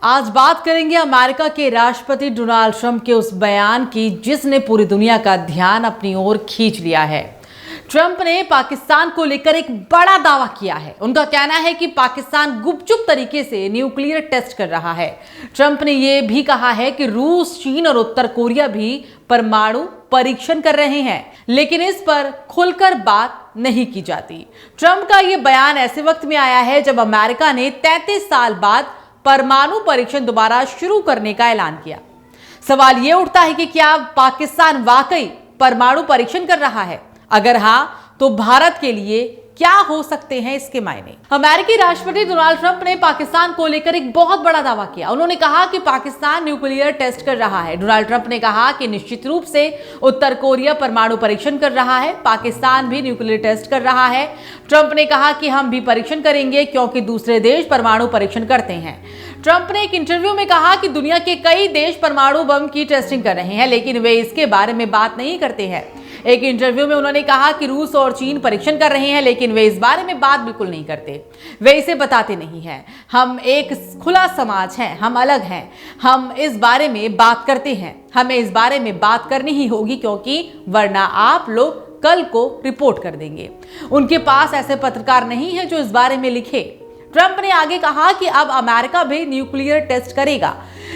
आज बात करेंगे अमेरिका के राष्ट्रपति डोनाल्ड ट्रंप के उस बयान की जिसने पूरी दुनिया का ध्यान अपनी ओर खींच लिया है। ट्रंप ने पाकिस्तान को लेकर एक बड़ा दावा किया है। उनका कहना है कि पाकिस्तान गुपचुप तरीके से न्यूक्लियर टेस्ट कर रहा है। ट्रंप ने यह भी कहा है कि रूस, चीन और उत्तर कोरिया भी परमाणु परीक्षण कर रहे हैं, लेकिन इस पर खुलकर बात नहीं की जाती। ट्रंप का यह बयान ऐसे वक्त में आया है जब अमेरिका ने 33 साल बाद परमाणु परीक्षण दोबारा शुरू करने का ऐलान किया। सवाल यह उठता है कि क्या पाकिस्तान वाकई परमाणु परीक्षण कर रहा है? अगर हां, तो भारत के लिए क्या हो सकते हैं इसके मायने? अमेरिकी राष्ट्रपति डोनाल्ड ट्रंप ने पाकिस्तान को लेकर एक बहुत बड़ा दावा किया। उन्होंने कहा कि पाकिस्तान न्यूक्लियर टेस्ट कर रहा है। डोनाल्ड ट्रंप ने कहा कि निश्चित रूप से उत्तर कोरिया परमाणु परीक्षण कर रहा है, पाकिस्तान भी न्यूक्लियर टेस्ट कर रहा है। ट्रंप ने कहा कि हम भी परीक्षण करेंगे क्योंकि दूसरे देश परमाणु परीक्षण करते हैं। ट्रंप ने एक इंटरव्यू में कहा कि दुनिया के कई देश परमाणु बम की टेस्टिंग कर रहे हैं, लेकिन वे इसके बारे में बात नहीं करते हैं। एक इंटरव्यू में उन्होंने कहा कि रूस और चीन परीक्षण कर रहे हैं, लेकिन वे इस बारे में बात बिल्कुल नहीं करते। वे इसे बताते नहीं हैं। हम एक खुला समाज हैं, हम अलग हैं, हम इस बारे में बात करते हैं। हमें इस बारे में बात करनी ही होगी क्योंकि वरना आप लोग कल को रिपोर्ट कर देंगे। उनके पास ऐसे पत्रकार नहीं है जो इस बारे में लिखे। ट्रंप ने आगे कहा कि अब अमेरिका भी न्यूक्लियर टेस्ट करेगा।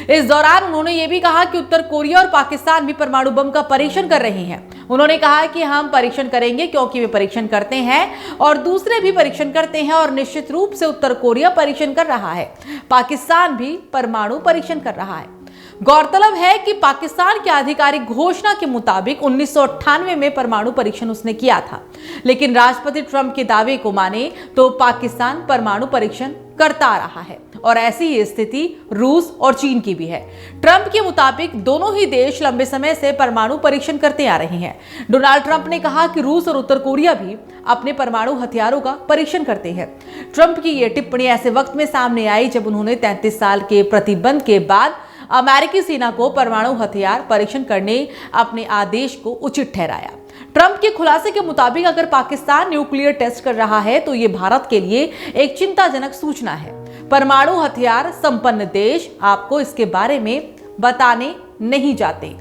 इस दौरान उन्होंने यह भी कहा कि उत्तर कोरिया और पाकिस्तान भी परमाणु बम का परीक्षण कर रहे हैं। उन्होंने कहा कि हम परीक्षण करेंगे क्योंकि वे परीक्षण करते हैं और दूसरे भी परीक्षण करते हैं, और निश्चित रूप से उत्तर कोरिया परीक्षण कर रहा है, पाकिस्तान भी परमाणु परीक्षण कर रहा है। गौरतलब है कि पाकिस्तान की आधिकारिक घोषणा के मुताबिक 1998 में परमाणु परीक्षण उसने किया था, लेकिन राष्ट्रपति ट्रंप के दावे को माने तो पाकिस्तान परमाणु परीक्षण करता आ रहा है, और ऐसी ही स्थिति रूस और चीन की भी है। ट्रंप के मुताबिक दोनों ही देश लंबे समय से परमाणु परीक्षण करते आ रहे हैं। डोनाल्ड ट्रंप ने कहा कि रूस और उत्तर कोरिया भी अपने परमाणु हथियारों का परीक्षण करते हैं। ट्रंप की यह टिप्पणी ऐसे वक्त में सामने आई जब उन्होंने 33 साल के प्रतिबंध के बाद अमेरिकी सेना को परमाणु हथियार परीक्षण करने अपने आदेश को उचित ठहराया। ट्रंप के खुलासे के मुताबिक अगर पाकिस्तान न्यूक्लियर टेस्ट कर रहा है तो ये भारत के लिए एक चिंताजनक सूचना है। परमाणु हथियार संपन्न देश आपको इसके बारे में बताने नहीं जाते।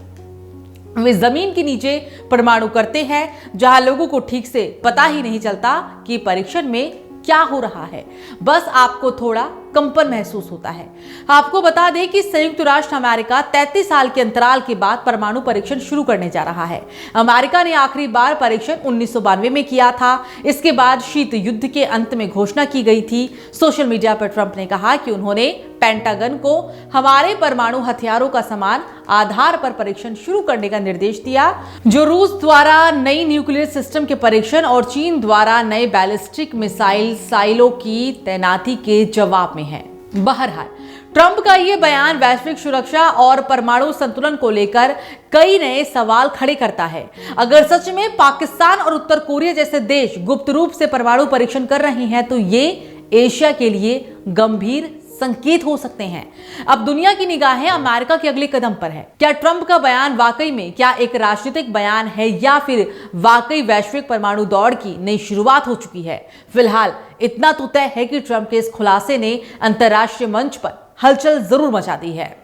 वे जमीन के नीचे परमाणु करते हैं जहां लोगों को ठीक से पता ही नहीं चलता कि परीक्षण में क्या हो रहा है, बस आपको थोड़ा कंपन महसूस होता है। आपको बता दें कि संयुक्त राष्ट्र अमेरिका 33 साल के अंतराल के बाद परमाणु परीक्षण शुरू करने जा रहा है। अमेरिका ने आखिरी बार परीक्षण 1992 में किया था। इसके बाद शीत युद्ध के अंत में घोषणा की गई थी। सोशल मीडिया पर ट्रंप ने कहा कि उन्होंने पेंटागन को हमारे परमाणु हथियारों का समान आधार पर परीक्षण शुरू करने का निर्देश दिया, जो रूस द्वारा नई न्यूक्लियर सिस्टम के परीक्षण और चीन द्वारा नए बैलिस्टिक मिसाइल साइलों की तैनाती के जवाब में है। बहरहाल, ट्रंप का यह बयान वैश्विक सुरक्षा और परमाणु संतुलन को लेकर कई नए सवाल खड़े करता है। अगर सच में पाकिस्तान और उत्तर कोरिया जैसे देश गुप्त रूप से परमाणु परीक्षण कर रहे हैं तो ये एशिया के लिए गंभीर संकेत हो सकते हैं। अब दुनिया की निगाहें अमेरिका के अगले कदम पर है। क्या ट्रंप का बयान वाकई में क्या एक राजनीतिक बयान है या फिर वाकई वैश्विक परमाणु दौड़ की नई शुरुआत हो चुकी है? फिलहाल इतना तो तय है कि ट्रंप के इस खुलासे ने अंतर्राष्ट्रीय मंच पर हलचल जरूर मचा दी है।